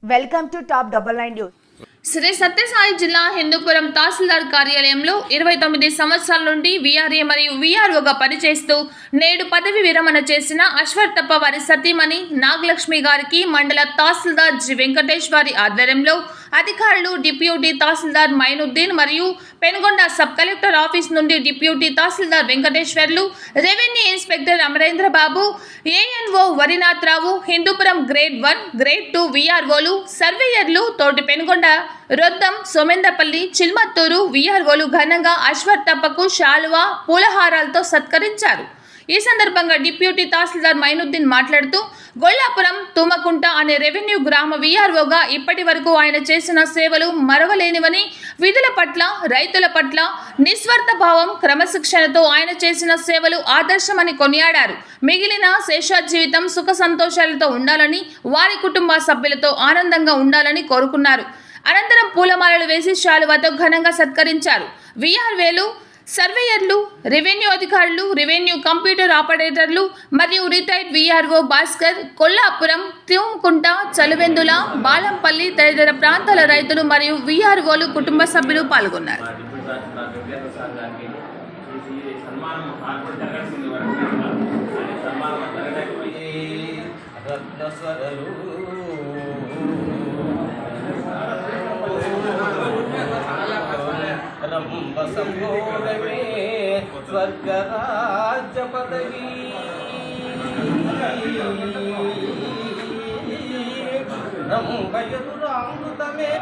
Welcome to top 99 news. Sri Sathya Sai జిల్లా హిందూపురం తహసీల్దార్ కార్యాలయంలో 29 సంవత్సరాల నుండి వీఆర్ఏ మరియు వీఆర్ఓగా పనిచేస్తూ నేడు పదవి విరమణ చేసిన అశ్వర్థప్ప వారి సతీమణి నాగలక్ష్మి గారికి మండల తహసీల్దార్ జి వెంకటేష్ వారి ఆధ్వర్యంలో అధికారులు డిప్యూటీ తహసీల్దార్ మైనుద్దీన్ మరియు పెనుగొండ సబ్ కలెక్టర్ ఆఫీస్ నుండి డిప్యూటీ తహసీల్దార్ వెంకటేశ్వర్లు, రెవెన్యూ ఇన్స్పెక్టర్ అమరేంద్ర బాబు, ఏఎన్ఓ వరినాథరావు, హిందూపురం గ్రేడ్ 1, గ్రేడ్ 2 వీఆర్ఓలు, సర్వేయర్లు, తోటి పెనుగొండ, రొద్దం, సోమెందపల్లి, చిల్మత్తూరు వీఆర్ఓలు ఘనంగా అశ్వర్థప్పకు శాలువా, పూలహారాలతో సత్కరించారు. ఈ సందర్భంగా డిప్యూటీ తహసీల్దార్ మైనుద్దీన్ మాట్లాడుతూ గొల్లాపురం, తుమ్మకుంట అనే రెవెన్యూ గ్రామ వీఆర్ఓగా ఇప్పటి వరకు ఆయన చేసిన సేవలు మరవలేనివని, విధుల పట్ల, రైతుల పట్ల నిస్వార్థ భావం, క్రమశిక్షణతో ఆయన చేసిన సేవలు ఆదర్శమని కొనియాడారు. మిగిలిన శేష జీవితం సుఖ సంతోషాలతో ఉండాలని, వారి కుటుంబ సభ్యులతో ఆనందంగా ఉండాలని కోరుకున్నారు. అనంతరం పూలమాలలు వేసి శాలువాతో ఘనంగా సత్కరించారు. వీఆర్ఓలు, సర్వేయర్లు, రెవెన్యూ అధికారులు, రెవెన్యూ కంప్యూటర్ ఆపరేటర్లు మరియు రిటైర్డ్ వీఆర్ఓ భాస్కర్, కొల్లాపురం, తుమ్మకుంట, చలువెందుల, బాలంపల్లి తదితర ప్రాంతాల రైతులు మరియు వీఆర్ఓలు కుటుంబ సభ్యులు పాల్గొన్నారు. సంభోగమే స్వర్గరాజ్య పదవి రంభయదురామృతమే